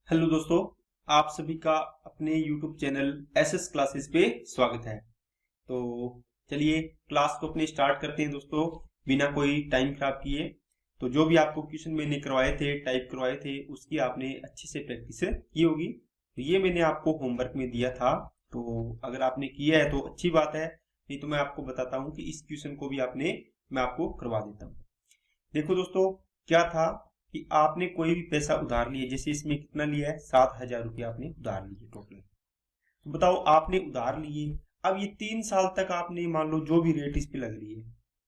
Hello दोस्तों, आप सभी का अपने YouTube चैनल एसएस क्लासेस पे स्वागत है। तो चलिए क्लास को अपने स्टार्ट करते हैं दोस्तों, बिना कोई टाइम खराब किए। तो जो भी आपको क्वेश्चन मैंने करवाए थे, टाइप करवाए थे, उसकी आपने अच्छे से प्रैक्टिस की होगी। तो ये मैंने आपको होमवर्क में दिया था, तो अगर आपने किया है तो अच्छी बात है, नहीं तो मैं आपको बताता हूँ कि इस क्वेश्चन को भी मैं आपको करवा देता हूँ। देखो दोस्तों, क्या था कि आपने कोई भी पैसा उधार लिया, जैसे इसमें कितना लिया है, 7,000 रुपये आपने उधार लिए टोटल। तो बताओ, आपने उधार लिए, अब ये 3 साल तक आपने मान लो जो भी रेट इस पे लग रही है,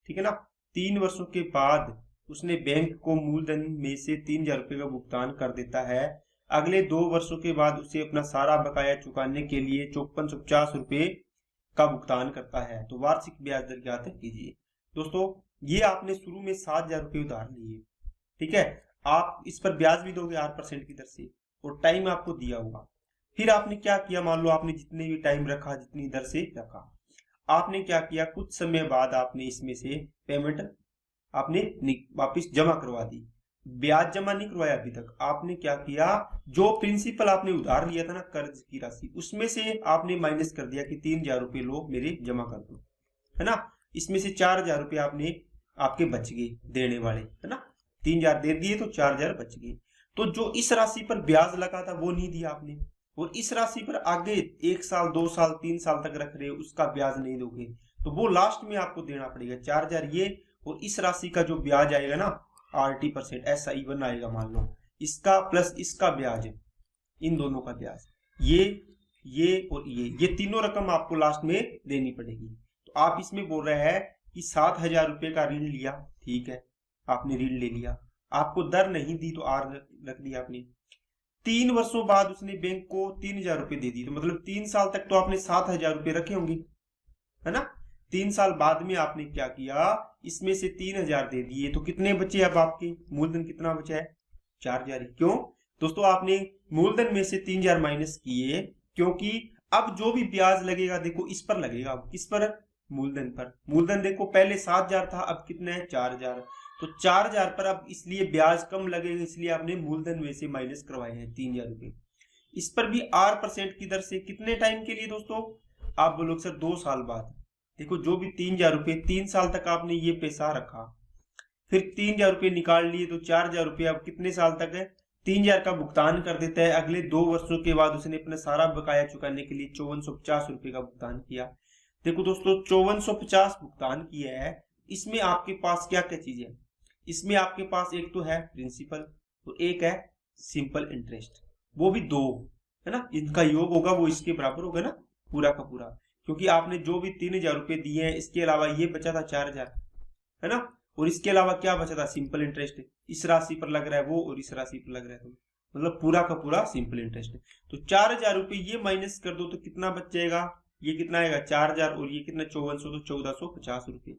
ठीक है ना। 3 वर्षों के बाद उसने बैंक को मूलधन में से 3,000 रुपये का भुगतान कर देता है। अगले 2 वर्षों के बाद उसे अपना सारा बकाया चुकाने के लिए 5450 रुपये का भुगतान करता है। तो वार्षिक ब्याज दर क्या है कीजिए। दोस्तों, ये आपने शुरू में 7,000 रुपये उधार लिए, ठीक है। आप इस पर ब्याज भी दोगे 8% की दर से, और टाइम आपको दिया होगा। फिर आपने क्या किया, मान लो आपने जितने भी टाइम रखा, जितनी दर से रखा, आपने क्या किया, कुछ समय बाद आपने इसमें से पेमेंट आपने वापिस जमा करवा दी। ब्याज जमा नहीं करवाया अभी तक। आपने क्या किया, जो प्रिंसिपल आपने उधार लिया था ना, कर्ज की राशि, उसमें से आपने माइनस कर दिया कि 3,000 रुपये लो मेरे जमा कर दो, है ना। इसमें से 4,000 रुपये आपने आपके बच गए देने वाले, है ना। 3,000 दे दिए तो 4,000 बच गए। तो जो इस राशि पर ब्याज लगा था वो नहीं दिया आपने, और इस राशि पर आगे 1 साल 2 साल 3 साल तक रख रहे हो, उसका ब्याज नहीं दोगे, तो वो लास्ट में आपको देना पड़ेगा 4,000 ये, और इस राशि का जो ब्याज आएगा ना 80% SI1 आएगा, मान लो इसका प्लस इसका ब्याज, इन दोनों का ब्याज, ये और ये तीनों रकम आपको लास्ट में देनी पड़ेगी। तो आप इसमें बोल रहे हैं कि 7,000 रुपये का ऋण लिया, ठीक है, आपने ऋण ले लिया, आपको दर नहीं दी तो आर रख दिया आपने। 3 वर्षों बाद उसने बैंक को 3,000 रुपये दे दी, तो मतलब 3 साल तक तो आपने 7,000 रुपये रखे होंगे, है ना। 3 साल बाद में आपने क्या किया, इसमें से 3,000 दे दिए, तो कितने बचे अब आपके, मूलधन कितना बचा है, 4,000। क्यों दोस्तों, आपने मूलधन में से 3,000 माइनस किए, क्योंकि अब जो भी ब्याज लगेगा देखो इस पर लगेगा, किस पर, मूलधन पर। मूलधन देखो पहले 7,000 था, अब कितना है, 4,000। तो 4,000 पर अब इसलिए ब्याज कम लगेगा, इसलिए आपने मूलधन में से माइनस करवाए हैं 3,000 रुपये। इस पर भी 8% की दर से, कितने टाइम के लिए दोस्तों, आप बोलोगे सर 2 साल बाद। देखो, जो भी 3,000 रुपये 3 साल तक आपने ये पैसा रखा, फिर 3,000 रुपये निकाल लिए, तो 4,000 रुपये अब कितने साल तक है, 3,000 का भुगतान कर देता है। अगले 2 वर्षों के बाद उसने अपना सारा बकाया चुकाने के लिए 5450 रुपये का भुगतान किया। देखो दोस्तों, 5450 भुगतान किया है, इसमें आपके पास क्या क्या चीज है, इसमें आपके पास एक तो है प्रिंसिपल, तो एक है सिंपल इंटरेस्ट, वो भी 2, है ना। इनका योग होगा वो इसके बराबर होगा ना, पूरा का पूरा, क्योंकि आपने जो भी 3,000 रुपये दिए हैं, इसके अलावा ये बचा था 4,000, है ना। और इसके अलावा क्या बचा था, सिंपल इंटरेस्ट, इस राशि पर लग रहा है वो, और इस राशि पर लग रहा है तो, मतलब पूरा का पूरा सिंपल इंटरेस्ट। तो 4,000 रुपये ये माइनस कर दो तो कितना बच जाएगा, ये कितना आएगा 4,000, और ये कितना 5400, तो 1,450 रुपये।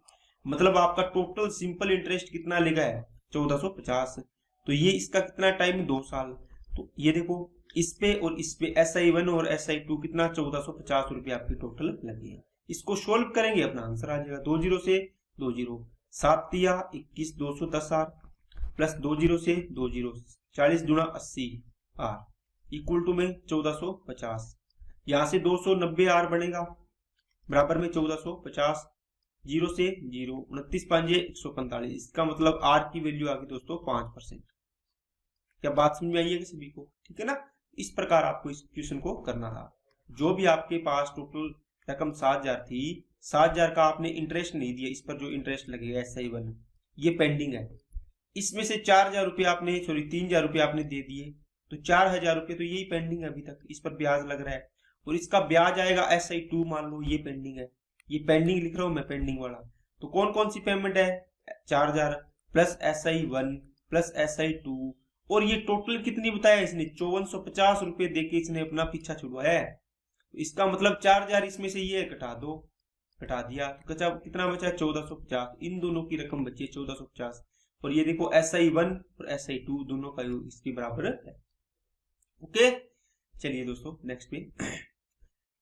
मतलब आपका टोटल सिंपल इंटरेस्ट कितना लेगा है, 1,450। तो ये इसका कितना टाइम, 2 साल। तो ये देखो, इस पे और इस पे SI1 और SI2 कितना, 1,450 रुपये आपके टोटल लगे। इसको सोल्व करेंगे, अपना आंसर आ जाएगा। 2 जीरो से 2 जीरो, 7 दिया 21, 210 आर, प्लस 2 जीरो से 2 जीरो, 40 गुणा 80 आर, इक्वल टू में 1,450। यहां से 290 आर बनेगा, बराबर में 1,450, जीरो से जीरो, 29 पांजे 145। इसका मतलब आर की वैल्यू आ गई दोस्तों 5%। क्या बात समझ में आई है सभी को, ठीक है ना। इस प्रकार आपको इस क्वेश्चन को करना था। जो भी आपके पास टोटल रकम 7,000 थी, 7,000 का आपने इंटरेस्ट नहीं दिया, इस पर जो इंटरेस्ट लगेगा SI1 ये पेंडिंग है। इसमें से 4,000 रुपये आपने, सॉरी 3,000 रुपये आपने दे दिए, तो 4,000 रुपये तो यही पेंडिंग है अभी तक, इस पर ब्याज लग रहा है, और इसका ब्याज आएगा SI2, मान लो ये पेंडिंग है, ये पेंडिंग लिख रहा हूं मैं, पेंडिंग वाला। तो कौन कौन सी पेमेंट है, 4,000 प्लस SI1 प्लस SI2, और ये टोटल कितनी बताया इसने, 5,450 रुपये देके इसने अपना पीछा छुड़वाया है। तो इसका मतलब 4,000 इसमें से ये घटा दो, घटा दिया तो कितना बचा, 1,450। इन दोनों की रकम बची है 1,450, और ये देखो SI1 और SI2 दोनों का योग इसके बराबर है। ओके, चलिए दोस्तों नेक्स्ट पे।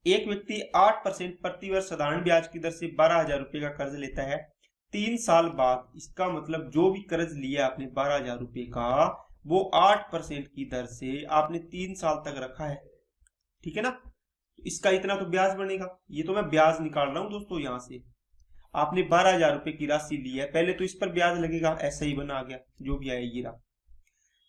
एक व्यक्ति 8% प्रतिवर्ष साधारण ब्याज की दर से 12,000 रुपये का कर्ज लेता है। 3 साल बाद, इसका मतलब जो भी कर्ज लिया आपने 12,000 रुपये का, वो 8% की दर से आपने 3 साल तक रखा है, ठीक है ना। इसका इतना तो ब्याज बनेगा। ये तो मैं ब्याज निकाल रहा हूं दोस्तों। यहां से आपने 12,000 रुपए की राशि ली है, पहले तो इस पर ब्याज लगेगा, ऐसा ही बना गया, जो भी आया ये रहा।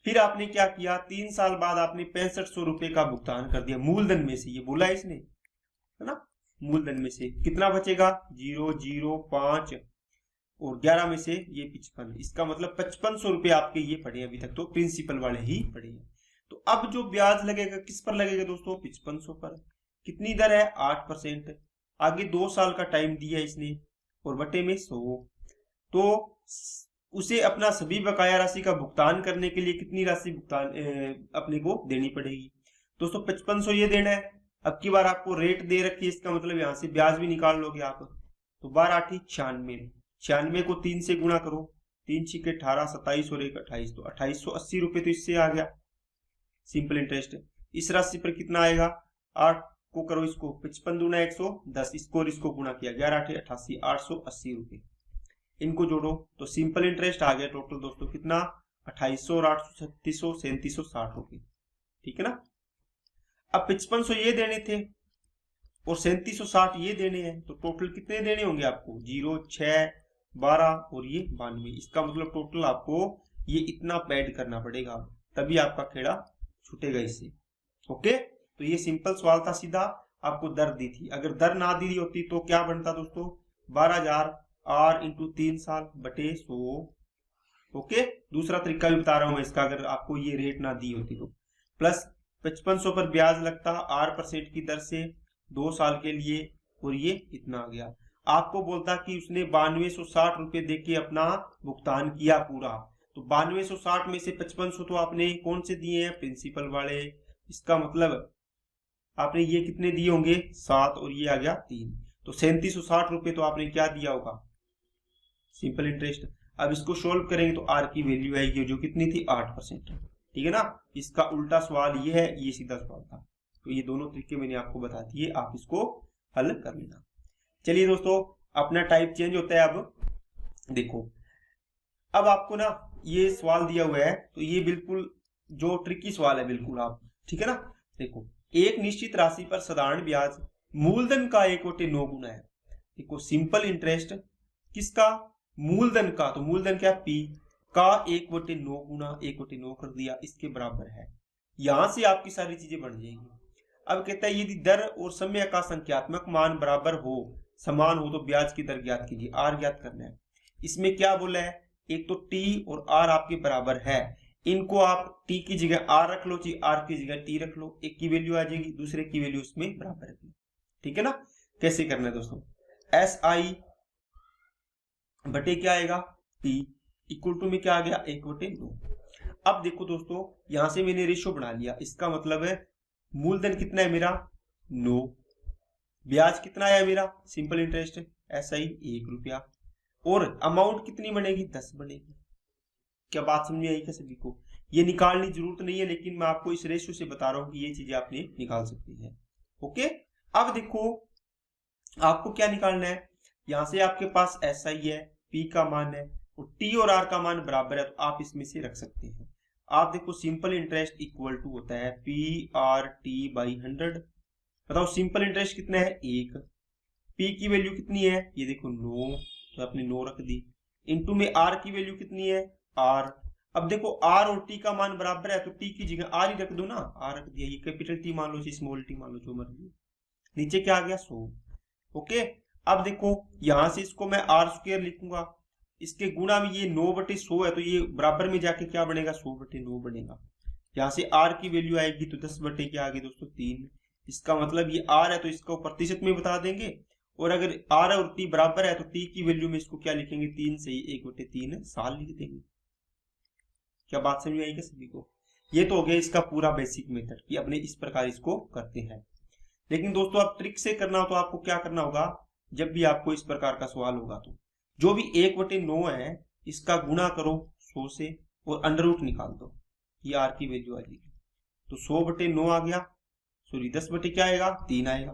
फिर आपने क्या किया, 3 साल बाद आपने 6500 रुपए का भुगतान कर दिया मूलधन में से। ये बोला है इसने, है ना। मूलधन में से कितना बचेगा, 005 और 11 में से ये 55। इसका मतलब 5500 रुपए आपके ये पड़े, अभी तक तो प्रिंसिपल वाले ही पड़े हैं। तो अब जो ब्याज लगेगा किस पर लगेगा दोस्तों, 5500 पर। कितनी दर है, 8%। आगे 2 साल का टाइम दिया इसने और बटे में 100। तो उसे अपना सभी बकाया राशि का भुगतान करने के लिए कितनी राशि भुगतान अपने को देनी पड़ेगी दोस्तों, 5500 ये देना है। अब की बार आपको रेट दे रखी है, इसका मतलब यहां से ब्याज भी निकाल लोगे आप। तो 12 8 96, 96 को 3 से गुणा करो, 3 6 18, 27 और 1 28, तो 2880 रुपए तो इससे आ गया सिंपल इंटरेस्ट। इस राशि पर कितना आएगा, 8 को करो इसको, 55 दूना 110, इसको और इसको गुणा किया, 11 8 88, 880 रुपए। इनको जोड़ो तो सिंपल इंटरेस्ट आ गया टोटल दोस्तों कितना, 2800 और 800 3600 3760 रुपए, ठीक है ना। अब 5500 ये देने थे और 3760 ये देने हैं, तो टोटल कितने देने होंगे आपको, 0 6 12 और ये 92। इसका मतलब टोटल आपको ये इतना पेड करना पड़ेगा, तभी आपका खेड़ा छूटेगा इससे। ओके, तो ये सिंपल सवाल था, सीधा आपको दर दी थी। अगर दर ना दी होती तो क्या बनता दोस्तों, 12,000 R इंटू 3 साल बटे 100। ओके, दूसरा तरीका भी बता रहा हूं मैं इसका, अगर आपको ये रेट ना दी होती तो। प्लस 5500 पर ब्याज लगता 8% की दर से 2 साल के लिए, और ये इतना आ गया। आपको बोलता कि उसने 9260 रुपए देके अपना भुगतान किया पूरा, तो 9260 में से 5500 तो आपने कौन से दिए हैं, प्रिंसिपल वाले। इसका मतलब आपने ये कितने दिए होंगे, 7, और ये आ गया 3, तो 3760 रुपए तो आपने क्या दिया होगा, सिंपल इंटरेस्ट। अब इसको सोल्व करेंगे तो आर की वैल्यू आएगी जो कितनी थी, 8%, ठीक है ना। इसका उल्टा सवाल ये है, ये सीधा सवाल था। तो ये दोनों तरीके मैंने आपको बता दिए, आप इसको हल कर लेना। चलिए दोस्तों, अपना टाइप चेंज होता है। अब देखो, अब आपको ना ये सवाल दिया हुआ है, तो ये बिल्कुल जो ट्रिकी सवाल है बिल्कुल आप, ठीक है ना। देखो, एक निश्चित राशि पर साधारण ब्याज मूलधन का 1/9 गुना है। देखो, सिंपल इंटरेस्ट किसका, मूलधन का, तो मूलधन क्या, P का 1/9 गुना 1/9 कर दिया, इसके बराबर है। यहां से आपकी सारी चीजें बन जाएंगी। अब कहता है यदि दर और समय का संख्यात्मक मान बराबर हो, समान हो, तो ब्याज की दर ज्ञात कीजिए। R ज्ञात करना है। इसमें क्या बोला है, एक तो T और R आपके बराबर है, इनको आप T की जगह R रख लो, R की जगह T रख लो, एक की वैल्यू आ जाएगी, दूसरे की वैल्यू उसमें बराबर रख लो, ठीक है ना। कैसे करना है दोस्तों, SI बटे क्या आएगा, P इक्वल टू में क्या आ गया, 1/9। अब देखो दोस्तों, यहां से मैंने रेशियो बना लिया, इसका मतलब है मूलधन कितना है मेरा, 9, ब्याज कितना है मेरा, सिंपल इंटरेस्ट SI 1 रुपया, और अमाउंट कितनी बनेगी, 10 बनेगी। क्या बात समझ में आई क्या सभी को। ये निकालनी जरूरत नहीं है, लेकिन मैं आपको इस रेशियो से बता रहा हूं कि ये चीजें आपने निकाल सकती है। ओके, अब देखो आपको क्या निकालना है, यहां से आपके पास SI है, P का मान है, और T और R का मान बराबर है, तो आप इसमें से रख सकते हैं। आप देखो, सिंपल इंटरेस्ट इक्वल टू होता है PRT/100। बताओ सिंपल इंटरेस्ट कितना है, 1। P की वैल्यू कितनी है, ये देखो 9, तो आपने 9 रख दी, इंटू में R की वैल्यू कितनी है, R। अब देखो R और T का मान बराबर है, तो T की जगह R ही रख दो ना, R रख दिया। ये कैपिटल T मान लो, स्मॉल t मान लो, जो मर्जी। नीचे क्या आ गया, 100। ओके, अब देखो यहां से इसको मैं R² लिखूंगा, इसके गुणा में ये 9/100 है, तो ये बराबर में जाके क्या बनेगा, 100/9 बनेगा। यहां से R की वैल्यू आएगी तो 10 बटे क्या आगे दोस्तों, 3। इसका मतलब ये R है तो इसको प्रतिशत में बता देंगे, और अगर R और T बराबर है तो T की वैल्यू में इसको क्या लिखेंगे, 3 से 1/3 साल लिख देंगे। क्या बात समझ में आई क्या सभी को। ये तो हो गया इसका पूरा बेसिक मेथड कि अपने इस प्रकार इसको करते हैं। लेकिन दोस्तों, अब ट्रिक से करना हो तो आपको क्या करना होगा, जब भी आपको इस प्रकार का सवाल होगा तो जो भी 1/9 है इसका गुणा करो 100 से और अंडर रूट निकाल दो, ये R की वैल्यू आ जाएगी। तो 100/9 आ गया, सॉरी 10 बटे क्या आएगा, 3 आएगा,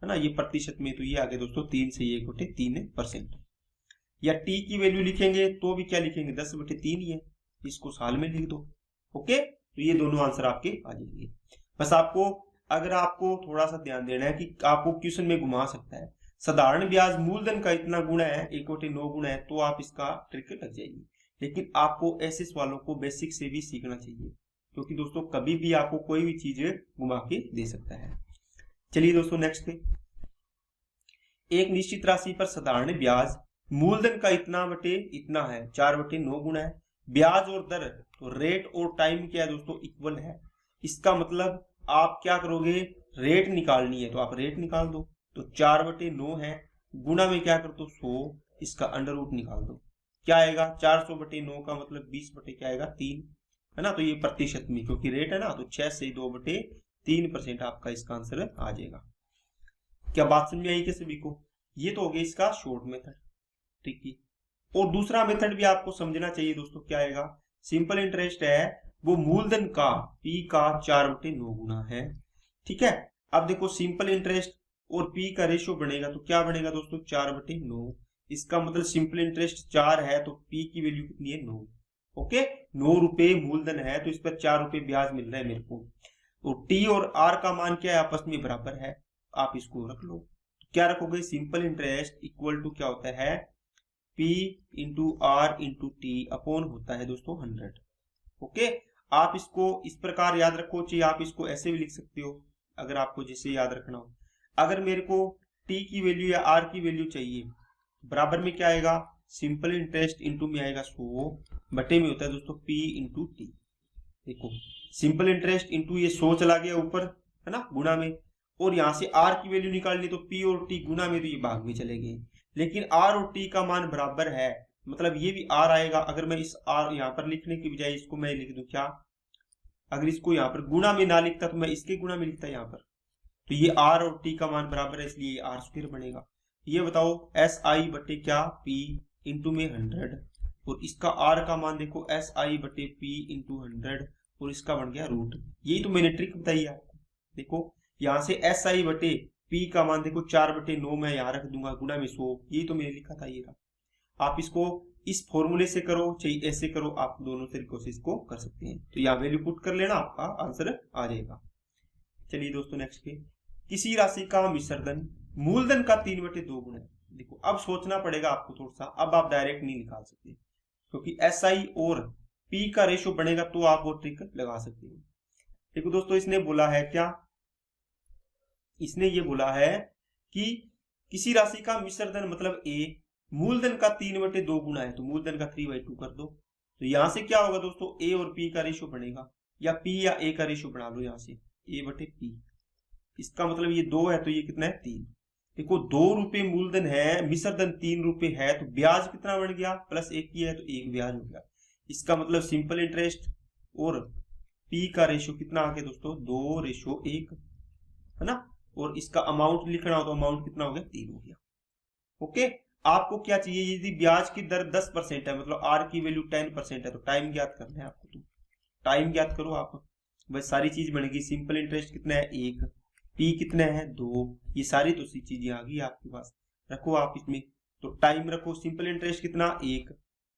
है ना। ये प्रतिशत में तो ये आ गया दोस्तों 3 से 1/3%। या T की वैल्यू लिखेंगे तो भी क्या लिखेंगे, 10/3 ही है, इसको साल में लिख दो। ओके, तो ये दोनों आंसर आपके आ जाएंगे। बस आपको, अगर आपको थोड़ा सा ध्यान देना है कि आपको क्वेश्चन में घुमा सकता है, साधारण ब्याज मूलधन का इतना गुना है 1/9 गुना है, तो आप इसका ट्रिक लग जाएगी। लेकिन आपको ऐसे सवालों को बेसिक से भी सीखना चाहिए, क्योंकि दोस्तों कभी भी आपको कोई भी चीज घुमा के दे सकता है। चलिए दोस्तों नेक्स्ट पे, एक निश्चित राशि पर साधारण ब्याज मूलधन का इतना बटे इतना है, 4/9 गुना है। ब्याज और दर, तो रेट और टाइम क्या है दोस्तों, इक्वल है। इसका मतलब आप क्या करोगे, रेट निकालनी है तो आप रेट निकाल दो, तो 4/9 है, गुना में क्या कर दो 100, इसका अंडर रूट निकाल दो, क्या आएगा 400/9 का मतलब 20 बटे क्या आएगा 3, है ना। तो ये प्रतिशत में, क्योंकि रेट है ना, तो 6 से 2/3% आपका इसका आंसर आ जाएगा। क्या बात समझ में आई कि सभी को? ये तो हो गया इसका शॉर्ट मेथड, ठीक है। और दूसरा मेथड भी आपको समझना चाहिए दोस्तों, क्या आएगा, सिंपल इंटरेस्ट है वो मूलधन का P का 4/9 गुना है, ठीक है। अब देखो सिंपल इंटरेस्ट और P का रेशियो बनेगा तो क्या बनेगा दोस्तों 4/9, इसका मतलब सिंपल इंटरेस्ट 4 है तो P की वैल्यू कितनी है 9, ओके। 9 रुपए मूलधन है तो इस पर 4 रुपए ब्याज मिल रहा है मेरे को, तो T और R का मान क्या है, आपस में बराबर है, आप इसको रख लो। क्या रखोगे, सिंपल इंटरेस्ट इक्वल टू क्या होता है, P into R into T upon होता है दोस्तों 100, ओके। आप इसको इस प्रकार याद रखो, चाहिए आप इसको ऐसे भी लिख सकते हो, अगर आपको जिसे याद रखना हो। अगर मेरे को T की वैल्यू या R की वैल्यू चाहिए, बराबर में क्या आएगा, सिंपल इंटरेस्ट इंटू में आएगा 100, बटे में होता है दोस्तों P इंटू टी। देखो सिंपल इंटरेस्ट इंटू ये 100 चला गया ऊपर, है ना, गुना में, और यहां से R की वैल्यू निकालनी तो P और T गुना में, तो ये भाग में चले गए। लेकिन R और T का मान बराबर है, मतलब ये भी R आएगा। अगर मैं इस R यहाँ पर लिखने की बजाय इसको मैं लिख दूं क्या, अगर इसको यहाँ पर गुना में ना लिखता तो मैं इसके गुना में लिखता यहाँ पर, तो ये R और T का मान बराबर है, इसलिए R² बनेगा। ये बताओ SI बटे क्या P इंटू में 100, और इसका R का मान देखो SI बटे P इंटू 100, और इसका बन गया रूट। यही तो मैंने ट्रिक बताई आपको। देखो यहाँ से SI बटे P का मान देखो 4/9 मैं यहाँ रख दूंगा, गुना में 100, यही तो मैंने लिखा था ये रहा। आप इसको इस फॉर्मूले से करो चाहिए ऐसे करो, आप दोनों तरीकों से इसको कर सकते हैं। तो यहाँ वैल्यू पुट कर लेना, आपका आंसर आ जाएगा। चलिए दोस्तों नेक्स्ट पे, किसी राशि का मिश्रधन मूलधन का 3/2 गुना है। देखो अब सोचना पड़ेगा आपको थोड़ा सा, अब आप डायरेक्ट नहीं निकाल सकते, क्योंकि SI और P का रेशियो बनेगा तो आप वो ट्रिक लगा सकते हो। देखो दोस्तों इसने बोला है क्या, इसने ये बोला है कि किसी राशि का मिश्रधन मतलब A मूलधन का 3/2 गुना है, तो मूलधन का 3/2 कर दो। तो यहां से क्या होगा दोस्तों, A और P का रेशियो बनेगा, या P या A का रेशियो बना लो, यहां से A बटे P। इसका मतलब ये 2 है तो ये कितना है 3। देखो 2 रुपए मूलधन है, मिश्रधन 3 रुपए है, तो ब्याज कितना बन गया, +1 की है तो 1 ब्याज हो गया। इसका मतलब सिंपल इंटरेस्ट और P का रेशियो कितना आ गया दोस्तों 2:1, है ना। और इसका अमाउंट लिखना हो तो अमाउंट कितना हो गया 3 हो गया, ओके। आपको क्या चाहिए, यदि ब्याज की दर 10% है, मतलब R की वैल्यू 10% है, तो टाइम ज्ञात करना है आपको। तो टाइम ज्ञात करो आप, बस सारी चीज बनेगी। सिंपल इंटरेस्ट कितना है 1, P कितना है 2, ये सारी तो सी चीजें आ गई आपके पास, रखो आप इसमें। तो टाइम रखो, सिंपल इंटरेस्ट कितना 1,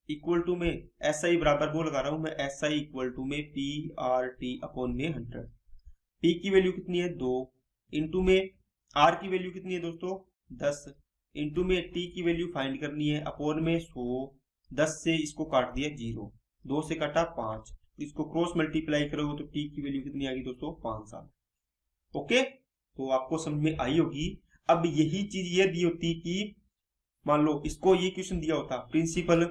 इक्वल टू में SI बराबर वो लगा रहा हूं मैं, SI इक्वल टू में PRT अपॉन में 100। P की वैल्यू कितनी है 2, इंटू में R की वैल्यू कितनी है दोस्तों 10, इंटू में T की वैल्यू फाइंड करनी है, अपॉन में 100। 10 से इसको काट दिया 0, 2 से काटा 5, इसको क्रॉस मल्टीप्लाई करोगे तो T की वैल्यू कितनी आ गई दोस्तों 5 साल, ओके। तो आपको समझ में आई होगी। अब यही चीज ये दी होती कि मान लो इसको ये क्वेश्चन दिया होता, प्रिंसिपल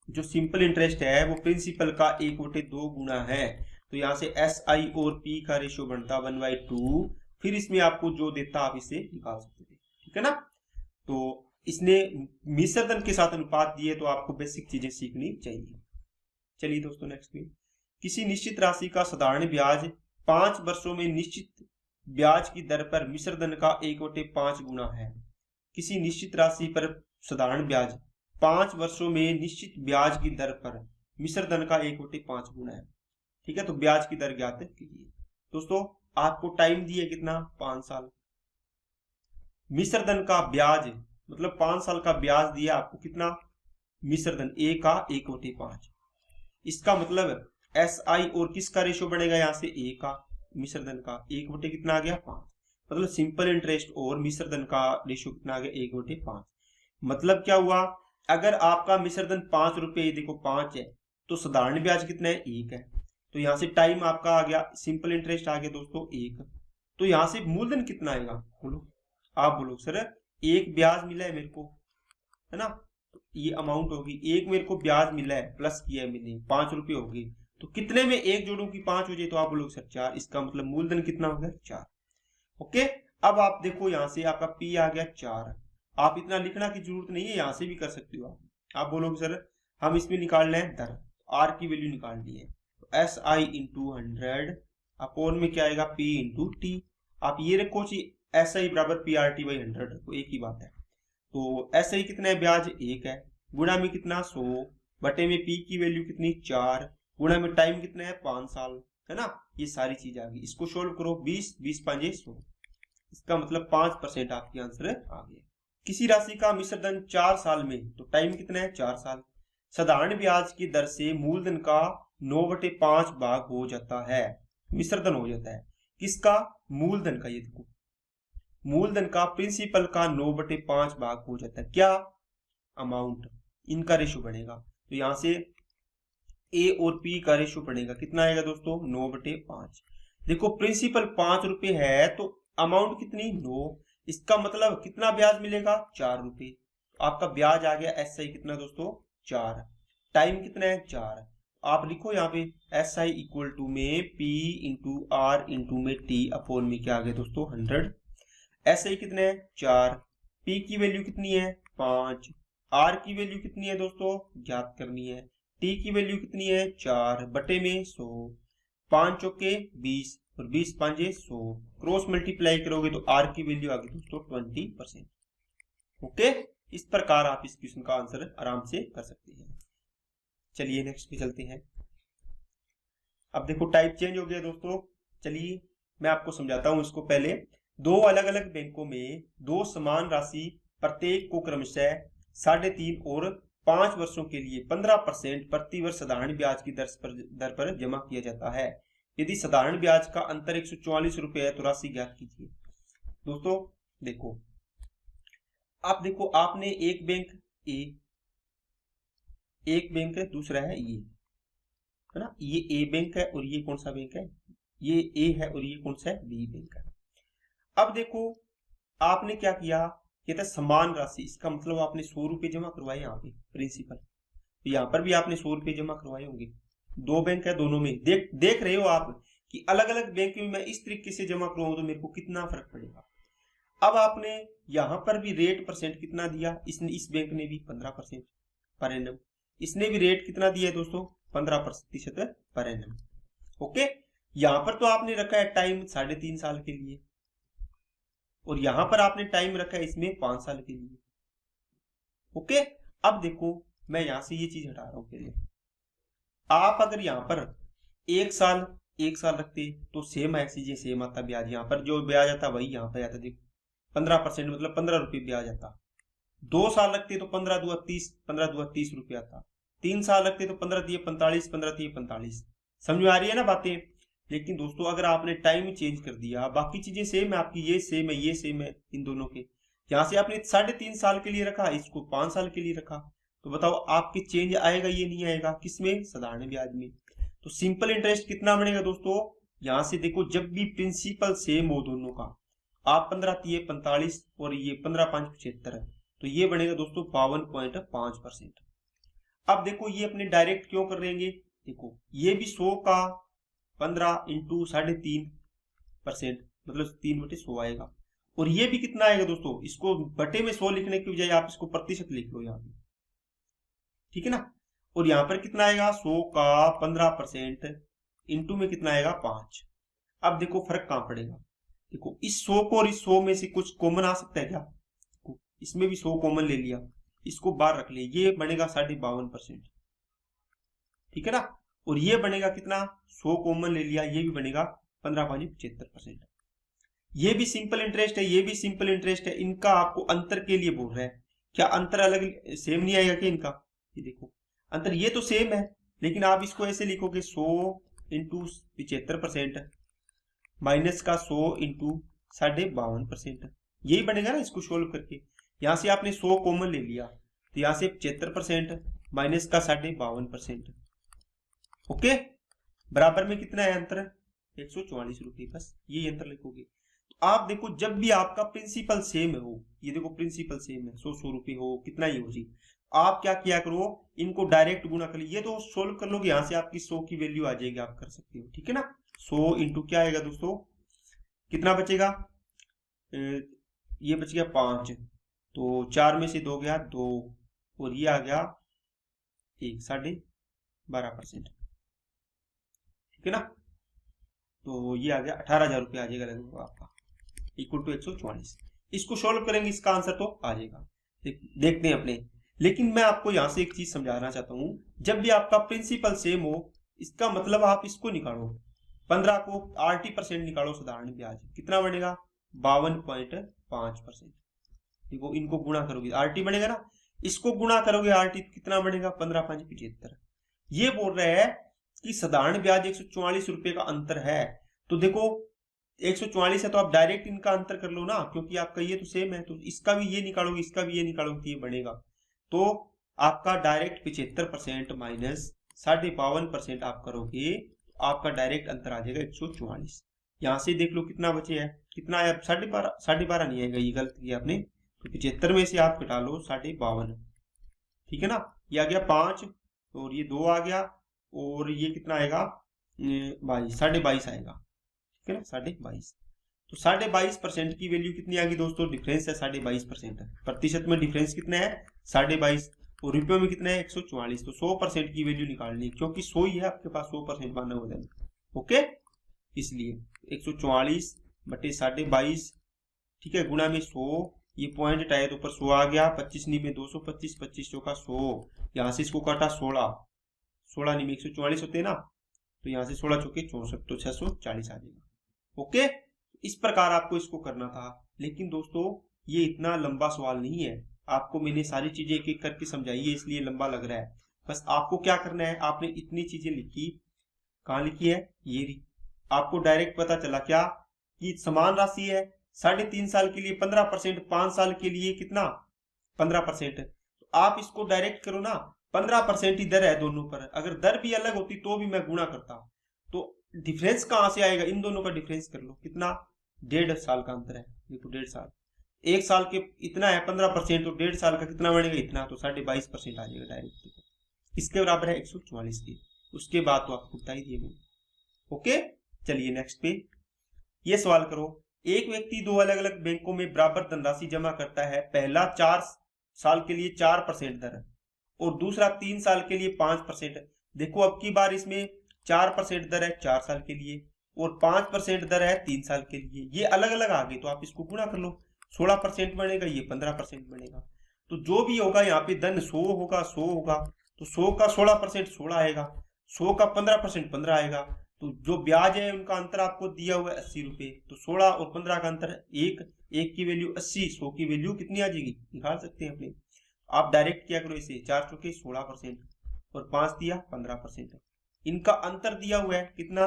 जो सिंपल इंटरेस्ट है वो प्रिंसिपल का 1/2 गुना है, तो यहां से SI और P का रेशियो बनता 1/2, फिर इसमें आपको जो देता आप इसे निकाल सकते थे, ठीक है ना। तो इसने मिश्रधन के साथ अनुपात दिए, तो आपको बेसिक चीजें सीखनी चाहिए। चलिए दोस्तों नेक्स्ट में, किसी निश्चित राशि का साधारण ब्याज 5 वर्षों में निश्चित ब्याज की दर पर मिश्रधन का 1/5 गुना है। किसी निश्चित राशि पर साधारण ब्याज 5 वर्षों में निश्चित ब्याज की दर पर मिश्रधन का 1/5 गुना है, ठीक है। तो ब्याज की दर ज्ञात कीजिए। दोस्तों आपको टाइम दिया कितना 5 साल, मिश्रधन का ब्याज मतलब 5 साल का ब्याज दिया आपको कितना, मिश्रधन A का 1/5। इसका मतलब SI और किसका रेशियो बनेगा यहाँ से A का, मिश्र धन का, 1/, कितना आ गया 5। मतलब सिंपल इंटरेस्ट और मिश्र धन का रेशियो कितना आ गया 1/5। मतलब क्या हुआ, अगर आपका मिश्र धन 5 रुपए, देखो 5 है, तो साधारण ब्याज कितना है 1 है। तो यहाँ से टाइम आपका आ गया, सिंपल इंटरेस्ट आ गया दोस्तों 1। तो यहाँ से मूलधन कितना आएगा, बोलो आप बोलो सर 1 ब्याज मिला है मेरे को, है ना, तो ये अमाउंट होगी, 1 मेरे को ब्याज मिला है, प्लस किया है मैंने 5 रुपए हो गए, तो कितने में 1 जोड़ू की 5 हो जाए, तो आप बोलोगे सर 4। इसका मतलब मूलधन कितना हो गया 4। ओके, अब आप देखो यहाँ से आपका P आ गया 4। आप इतना लिखना की जरूरत नहीं है, यहाँ से भी कर सकते हो आप बोलोगे सर हम इसमें निकाल रहे हैं दर, R की वैल्यू निकालनी है, तो SI इंटू 100 अपोन में क्या आएगा P इंटू T। आप ये रखो जी SI बराबर PRT/100 रखो, एक ही बात है। तो SI कितना है, ब्याज 1 है, गुणा में कितना 100 बटे में P की वैल्यू कितनी 4, गुणा में टाइम कितना है 5 साल, है ना। ये सारी चीज आ गई, इसको सोल्व करो 20, 20 5 100, इसका मतलब 5% आपके आंसर आ गया। किसी राशि का मिश्र धन 4 साल में, तो टाइम कितना है 4 साल। साधारण ब्याज की दर से मूलधन का 9/5 भाग हो जाता है, मिश्र धन हो जाता है किसका, मूलधन का। ये देखो मूलधन का प्रिंसिपल का 9/5 भाग हो जाता है, क्या अमाउंट, इनका रेशियो बनेगा। तो यहां से A और P का रेशियो पड़ेगा, कितना आएगा दोस्तों 9/5। देखो प्रिंसिपल 5 रुपए है, तो अमाउंट कितनी 9, इसका मतलब कितना ब्याज मिलेगा 4 रुपए। आपका ब्याज आ गया SI कितना दोस्तों 4, टाइम कितना है 4। आप लिखो यहाँ पे SI इक्वल टू में P इंटू R इंटू में T अपोन में क्या आ गया दोस्तों 100। SI कितना है 4, P की वैल्यू कितनी है 5, R की वैल्यू कितनी है दोस्तों ज्ञात करनी है, T की वैल्यू कितनी है 4 बटे में 100, 5 चौके 20 और 20 5 100, क्रॉस मल्टीप्लाई करोगे तो R की वैल्यू आ गई दोस्तों 20%। ओके, इस प्रकार आप इस क्वेश्चन का आंसर आराम से कर सकते हैं। चलिए नेक्स्ट पे चलते हैं। अब देखो टाइप चेंज हो गया दोस्तों, चलिए मैं आपको समझाता हूं इसको। पहले दो अलग अलग बैंकों में दो समान राशि प्रत्येक को क्रमशः 3.5 और 5 वर्षों के लिए 15% प्रति वर्ष साधारण ब्याज की दर पर जमा किया जाता है। यदि साधारण ब्याज का अंतर 144 रुपए है तो राशि ज्ञात कीजिए। दोस्तों देखो, आप देखो आपने एक बैंक ए, एक बैंक है, दूसरा है ये, है ना, ये ए बैंक है और ये कौन सा बैंक है, ये ए है और ये कौन सा है बी बैंक है। अब देखो आपने क्या किया, ये था समान राशि, इसका मतलब आपने 100 रुपए जमा करवाए यहाँ पे प्रिंसिपल, तो यहाँ पर भी आपने 100 रुपए जमा करवाए होंगे। दो बैंक है, दोनों में देख रहे हो आप कि अलग अलग बैंक में मैं इस तरीके से जमा करवाऊं तो मेरे को कितना फर्क पड़ेगा। अब आपने यहाँ पर भी रेट परसेंट कितना दिया, इस बैंक ने भी 15% पर एनम, इसने भी रेट कितना दिया है दोस्तों 15% पर एनम। ओके, यहाँ पर तो आपने रखा है टाइम 3.5 साल के लिए और यहां पर आपने टाइम रखा है इसमें 5 साल के लिए। ओके, अब देखो मैं यहां से ये चीज हटा रहा हूं पहले। आप अगर यहां पर 1 साल रखते तो सेम है चीजें सेम आता ब्याज, यहां पर जो ब्याज आता वही यहां पर आता। देखो 15% मतलब 15 रुपये ब्याज आता। 2 साल रखते तो 15 दूआ 30, 15 दूआ 30 रुपये आता। 3 साल रखते तो 15 दिए 45, 15 दिए 45। समझ में आ रही है ना बातें। लेकिन दोस्तों अगर आपने टाइम चेंज कर दिया, बाकी चीजें सेम है आपकी, ये सेम है ये सेम है इन दोनों के, यहां से आपने 3.5 साल के लिए रखा, इसको 5 साल के लिए रखा, तो बताओ आपके चेंज आएगा ये नहीं आएगा, किसमें साधारण ब्याज में। तो सिंपल इंटरेस्ट कितना बनेगा दोस्तों, यहां से देखो जब भी प्रिंसिपल सेम हो दोनों का, आप 15 दिए 45 और ये 15 5 75 है, तो ये बनेगा दोस्तों 52.5%। अब देखो ये अपने डायरेक्ट क्यों कर देंगे, देखो ये भी 100 का 15 इंटू 3.5% मतलब 3/100 आएगा, और ये भी कितना आएगा दोस्तों, इसको बटे में 100 लिखने की बजाय आप इसको प्रतिशत लिख लो यहाँ पे, ठीक है ना। और यहाँ पर कितना आएगा 100 का 15% इंटू में कितना आएगा 5। अब देखो फर्क कहां पड़ेगा, देखो इस 100 को और इस 100 में से कुछ कॉमन आ सकता है क्या, इसमें भी 100 कॉमन ले लिया, इसको बाहर रख लिया, ये बनेगा 52%, ठीक है ना। और ये बनेगा कितना 100 कॉमन ले लिया, ये भी बनेगा 15 5 75%। ये भी सिंपल इंटरेस्ट है, ये भी सिंपल इंटरेस्ट है, इनका आपको अंतर के लिए बोल रहा है, क्या अंतर अलग सेम नहीं आएगा क्या इनका, ये देखो अंतर ये तो सेम है लेकिन आप इसको ऐसे लिखोगे 100 इंटू 75% माइनस का 100 इंटू 52.5%, यही बनेगा ना इसको सोल्व करके। यहां से आपने 100 कॉमन ले लिया तो यहां से 75% माइनस का 52.5%, ओके, बराबर में कितना है अंतर, 144 रुपये, बस ये अंतर लिखोगे। तो आप देखो जब भी आपका प्रिंसिपल सेम हो, ये देखो प्रिंसिपल सेम है, 100 रुपये हो कितना ही हो जी, आप क्या किया करो, इनको डायरेक्ट गुना कर लो, ये तो सोल्व कर लोगे, यहां से आपकी 100 की वैल्यू आ जाएगी, आप कर सकते हो, ठीक है ना। 100 इंटू क्या आएगा दोस्तों, कितना बचेगा, ये बच गया 5, तो 4 में से 2 गया 2, और ये आ गया 12.5%, ठीक है ना। तो ये आ गया 18,000 रुपये आ जाएगा लगभग आपका, इक्वल टू 144। इसको सोल्व करेंगे, इसका आंसर तो आ जाएगा, देखते हैं अपने। लेकिन मैं आपको यहां से एक चीज समझाना चाहता हूं, जब भी आपका प्रिंसिपल सेम हो, इसका मतलब आप इसको निकालो, 15 को RT% निकालो, साधारण ब्याज कितना बनेगा, 52.5%। देखो इनको गुणा करोगे RT बनेगा ना, इसको गुणा करोगे RT कितना बनेगा, 15×5 75। ये बोल रहे हैं कि साधारण ब्याज 144 रुपए का अंतर है, तो देखो 144 है तो आप डायरेक्ट इनका अंतर कर लो ना, क्योंकि आपका ये तो सेम है, तो इसका भी ये निकालोगे, इसका भी ये निकालोगे तो ये बनेगा। तो आपका डायरेक्ट 75% माइनस 52.5% आप करोगे, आपका डायरेक्ट अंतर आ जाएगा 144। यहां से देख लो कितना बचे है, कितना आया, 12.5 नहीं आएगा, ये गलत किया आपने, तो 75 में से आप घटा लो 52, ठीक है ना। ये आ गया 5 और ये 2 आ गया, और ये कितना आएगा 22, 22.5 आएगा, ठीक है ना, 22.5। तो 22.5% की वैल्यू कितनी आ गई दोस्तों, डिफरेंस है 22%, प्रतिशत में डिफरेंस कितना है 22.5, और रुपयों में कितना है 144, तो 100% की वैल्यू निकालनी, क्योंकि 100 ही है आपके पास, 100% माना हो जाएगा, ओके, इसलिए 144 बटे 22.5, ठीक है, गुणा में 100, ये पॉइंट हटाए तो ऊपर 100 आ गया, 25 में 225, 25 चौका 100, यहाँ से इसको काटा 16 में 144 होते हैं ना, तो यहाँ से 16 चौके 64, तो 640 आ जाएगा, ओके। इस प्रकार आपको इसको करना था, लेकिन दोस्तों ये इतना लंबा सवाल नहीं है, आपको मैंने सारी चीजें एक एक करके समझाई है, इसलिए लंबा लग रहा है। बस आपको क्या करना है, आपने इतनी चीजें लिखी, कहाँ लिखी है, ये आपको डायरेक्ट पता चला क्या कि समान राशि है, 3.5 साल के लिए 15%, 5 साल के लिए कितना 15%, तो आप इसको डायरेक्ट करो ना, 15% ही दर है दोनों पर, अगर दर भी अलग होती तो भी मैं गुणा करता, तो डिफरेंस कहां से आएगा, इन दोनों का डिफरेंस कर लो, कितना 1.5 साल का अंतर है, देखो 1.5 साल, 1 साल के इतना है 15%, तो 1.5 साल का कितना बनेगा इतना, तो 22.5% आ जाएगा डायरेक्ट, इसके बराबर है 144 के, उसके बाद तो आपको बता ही दिए मैंने, ओके। चलिए नेक्स्ट पे, ये सवाल करो, एक व्यक्ति 2 अलग अलग बैंकों में बराबर धनराशि जमा करता है, पहला 4 साल के लिए 4% दर और दूसरा 3 साल के लिए 5%। देखो अब की बार इसमें 4% दर है 4 साल के लिए और 5% दर है 3 साल के लिए, ये अलग अलग आ गए, तो आप इसको गुणा कर लो, 16% बनेगा, ये 15% बनेगा, तो जो भी होगा यहाँ पे धन 100 होगा, 100 होगा, तो 100 का 16% 16 आएगा, 100 का 15% 15 आएगा, तो जो ब्याज है उनका अंतर आपको दिया हुआ है 80 रुपए, तो 16 और 15 का अंतर एक की वैल्यू 80, 100 की वैल्यू कितनी आ जाएगी, निकाल सकते हैं अपने, आप डायरेक्ट क्या करो इसे, 4 चौके 16% और 5 दिया 15%, इनका अंतर दिया हुआ है कितना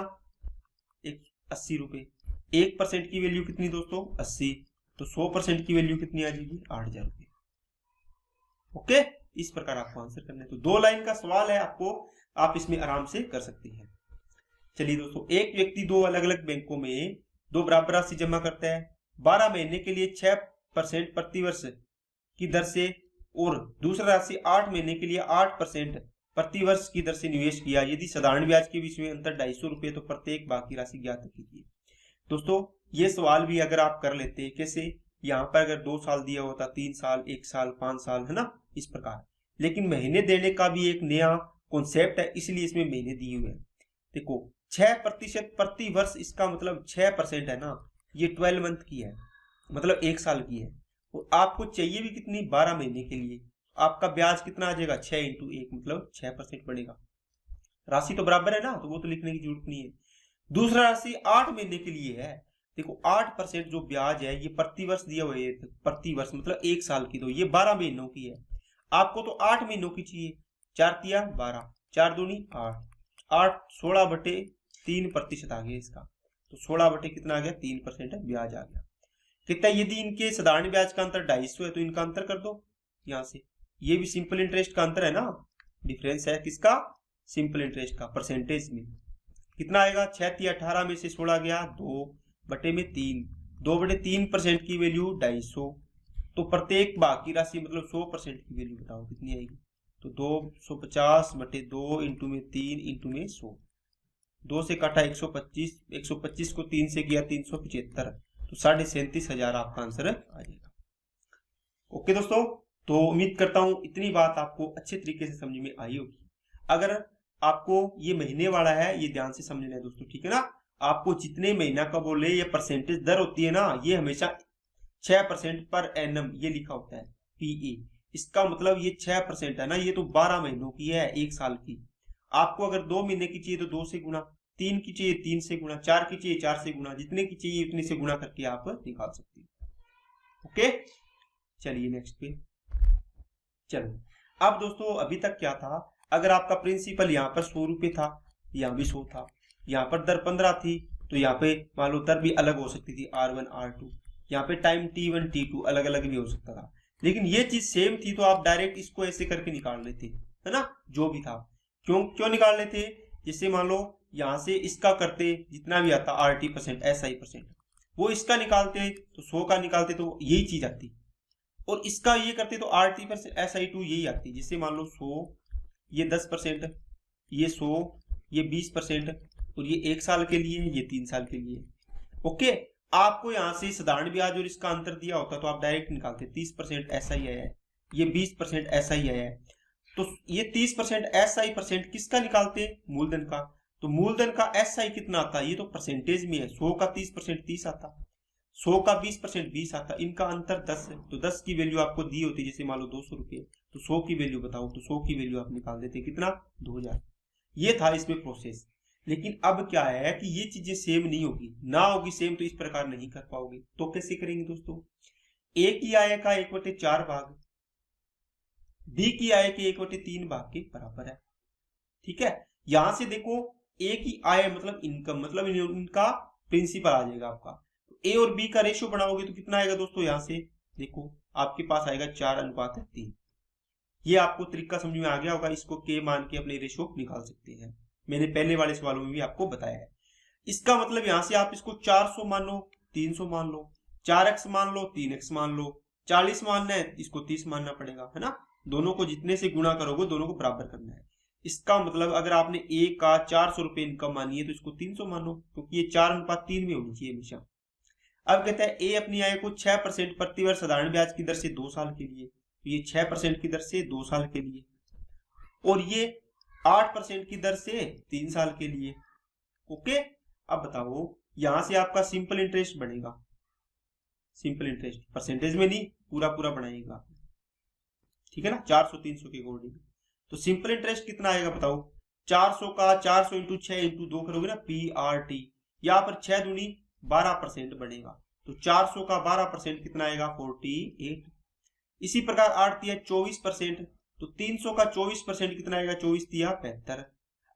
80 रुपए, 1% की वैल्यू कितनी दोस्तों 80, तो 100% की वैल्यू कितनी आ जाएगी 8,000 रुपए, ओके। इस प्रकार आपको आंसर करना है, तो 2 लाइन का सवाल है आपको, आप इसमें आराम से कर सकते हैं। चलिए दोस्तों, एक व्यक्ति 2 अलग अलग बैंकों में 2 बराबर राशि जमा करता है, 12 महीने के लिए 6% प्रतिवर्ष की दर से और दूसरा राशि 8 महीने के लिए 8% प्रतिवर्ष की दर से निवेश किया, यदि साधारण ब्याज के बीच में अंतर 250 रुपए, तो प्रत्येक बाकी राशि ज्ञात कीजिए। दोस्तों ये सवाल भी अगर आप कर लेते हैं, कैसे, यहाँ पर अगर 2 साल दिया होता, 3 साल, 1 साल, 5 साल, है ना, इस प्रकार, लेकिन महीने देने का भी एक नया कॉन्सेप्ट है, इसलिए इसमें महीने दिए हुए हैं। देखो 6% प्रति वर्ष, इसका मतलब 6% है ना, ये 12 मंथ की है, मतलब 1 साल की है, और आपको चाहिए भी कितनी 12 महीने के लिए, आपका ब्याज कितना आ जाएगा 6 × 1 मतलब 6% बनेगा, राशि तो बराबर है ना, तो वो तो लिखने की जरूरत नहीं है। दूसरा राशि 8 महीने के लिए है, देखो 8% जो ब्याज है ये प्रति वर्ष दिया हुआ है, प्रति वर्ष मतलब 1 साल की, तो ये 12 महीनों की है, आपको तो 8 महीनों की चाहिए, 4 × 12 4 दूनी 8, 8 16/3% आ गया इसका। तो 16 कितना आ गया 3% ब्याज आ गया। कितना, यदि इनके साधारण ब्याज का अंतर 250 है तो इनका अंतर कर दो यहां से। ये भी सिंपल इंटरेस्ट का अंतर है ना, डिफरेंस है किसका, सिंपल इंटरेस्ट का। परसेंटेज में कितना आएगा, 6 × 18 में से 16 गया 2/3, 2/3% की वैल्यू 250। तो प्रत्येक भाग की राशि मतलब 100% की वैल्यू बताओ कितनी आएगी। तो 250/2 इंटू में 3 इंटू में 100, 2 से काटा 125, 125 को 3 से किया 375, तो 37,500 आपका आंसर आ जाएगा। ओके दोस्तों, तो उम्मीद करता हूं इतनी बात आपको अच्छे तरीके से समझ में आई होगी। अगर आपको ये महीने वाला है ये ध्यान से समझना है दोस्तों, ठीक है ना। आपको जितने महीना का बोले ये परसेंटेज दर होती है ना, ये हमेशा 6% पर एनम ये लिखा होता है पीए। इसका मतलब ये 6% है ना, ये तो 12 महीनों की है, 1 साल की। आपको अगर 2 महीने की चाहिए तो 2 से गुना, 3 की चाहिए 3 से गुना, 4 की चाहिए 4 से गुना, जितने की चाहिए उतने से गुना करके आप निकाल सकते हैं। ओके, चलिए नेक्स्ट पे चलो। अब दोस्तों अभी तक क्या था, अगर आपका प्रिंसिपल यहाँ पर 100 रुपये था, यहाँ भी 100 था, यहाँ पर दर 15 थी, तो यहाँ पे मान लो दर भी अलग हो सकती थी R1 R2, यहाँ पे टाइम T1 T2 अलग अलग भी हो सकता था। लेकिन ये चीज सेम थी तो आप डायरेक्ट इसको ऐसे करके निकाल लेते, है ना, जो भी था। क्यों निकाल लेते, जैसे मान लो यहाँ से इसका करते जितना भी आता RT% SI%, वो इसका निकालते तो 100 का निकालते तो यही चीज आती, और इसका ये करते तो RT% SI2 यही आती। जैसे मान लो 100, ये 10%, ये 100, ये 20%, और ये 1 साल के लिए, ये 3 साल के लिए। ओके, आपको यहां से साधारण ब्याज और इसका अंतर दिया होता तो आप डायरेक्ट निकालते। 30% SI आया है, ये 20% SI आया है, तो ये 30% SI% किसका निकालते, मूलधन का। तो मूलधन का SI कितना आता, ये तो परसेंटेज में है, 100 का 30% 30 आता, 100 का 20% 20 आता, इनका अंतर 10 है। तो 10 की वैल्यू आपको दी होती, जैसे मान लो 200 रुपये, तो 100 की वैल्यू बताओ, तो 100 की वैल्यू आप निकाल देते कितना, 2000। ये था इसमें प्रोसेस। लेकिन अब क्या है कि ये चीजें सेम नहीं होगी, ना होगी सेम तो इस प्रकार नहीं कर पाओगे। तो कैसे करेंगे दोस्तों, ए की आय का 1/4 भाग बी की आय के 1/3 भाग के बराबर है। ठीक है, यहां से देखो ए की आय मतलब इनकम, मतलब इनका प्रिंसिपल आ जाएगा आपका। ए और बी का रेशियो बनाओगे तो कितना आएगा दोस्तों, यहां से देखो आपके पास आएगा 4:3। ये आपको तरीका समझ में आ गया होगा, इसको के मान के अपने रेशियो निकाल सकते हैं। मैंने पहले वाले सवालों में भी आपको बताया है। इसका मतलब यहां से आप इसको 400 मान लो, 300 मान लो, 4x मान लो, 3x मान लो, 40 मानना है इसको 30 मानना पड़ेगा, है ना। दोनों को जितने से गुणा करोगे दोनों को बराबर करना है। इसका मतलब अगर आपने ए का 400 रुपये इनकम मानी है तो इसको 300 मानो, क्योंकि ये 4:3 में होनी चाहिए हमेशा। अब कहता है ए अपनी आय को 6% प्रतिवर्ष साधारण ब्याज की दर से 2 साल के लिए, तो ये 6% की दर से 2 साल के लिए, और ये 8% की दर से 3 साल के लिए। ओके, अब बताओ यहां से आपका सिंपल इंटरेस्ट बनेगा, सिंपल इंटरेस्ट परसेंटेज में नहीं, पूरा पूरा बनाएगा, ठीक है ना, 400-300 के अकॉर्डिंग। तो सिंपल इंटरेस्ट कितना आएगा बताओ, 400 का 400 इंटू 6 इंटू 2 करोगे ना, PRT, यहाँ पर 6 दूनी 12% बनेगा, तो 400 का 12% कितना आएगा, 48। इसी प्रकार 8 दिया 24%, तो 300 का 24% कितना आएगा, 24 दिया 75।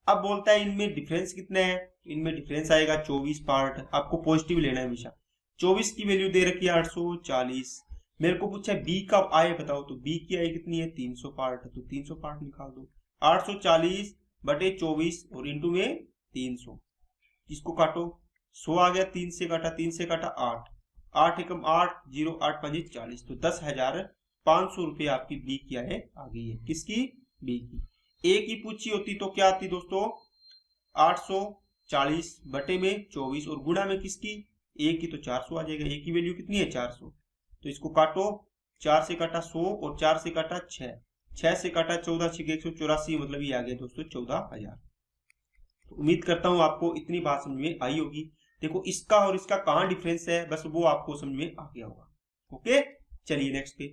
अब बोलता है इनमें डिफरेंस कितना है, इनमें डिफरेंस आएगा 24 पार्ट, आपको पॉजिटिव लेना है हमेशा। 24 की वैल्यू दे रखी है 840, मेरे को पूछा बी का आय बताओ, तो बी की आय कितनी है 300 पार्ट, तो 300 पार्ट निकाल दो, 840/24 और इंटू में 300, इसको काटो, 100 आ गया, 3 से काटा 8, 8 एकम 8, 0 8 5 40, तो 10,500 रुपये आपकी बी की आय आ गई है, किसकी, बी की। ए की पूछी होती तो क्या आती दोस्तों, 840/24 और गुणा में किसकी, ए की, तो 400 आ जाएगा। ए की वैल्यू कितनी है 400, तो इसको काटो, 4 से काटा 100 और 4 से काटा 6, 6 से काटा 14, 184, मतलब ये आ गया दोस्तों 14,000। तो उम्मीद करता हूं आपको इतनी बात समझ में आई होगी। देखो इसका और इसका कहां डिफरेंस है, बस वो आपको समझ में आ गया होगा। ओके, चलिए नेक्स्ट पे,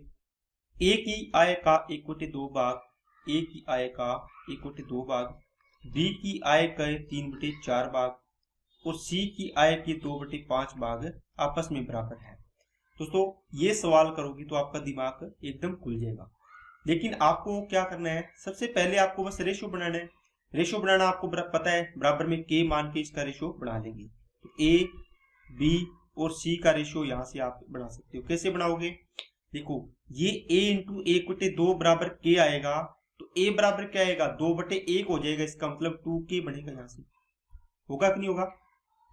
ए की आय का 1/2 भाग, ए की आय का 1/2 भाग, बी की आय का 3/4 भाग और सी की आय के 2/5 भाग आपस में बराबर है। दोस्तों ये सवाल करोगे तो आपका दिमाग एकदम खुल जाएगा। लेकिन आपको क्या करना है, सबसे पहले आपको बस रेशियो बनाना है। रेशो बनाना आपको पता है, बराबर में के मान के इसका रेशो बना लेंगे। तो ए बी और सी का रेशो यहां से आप बना सकते हो। कैसे बनाओगे, देखो ये a इंटू 1/2 बराबर के आएगा, तो a बराबर क्या आएगा 2/1 हो जाएगा, इसका मतलब 2k बनेगा। यहां से होगा कि नहीं होगा,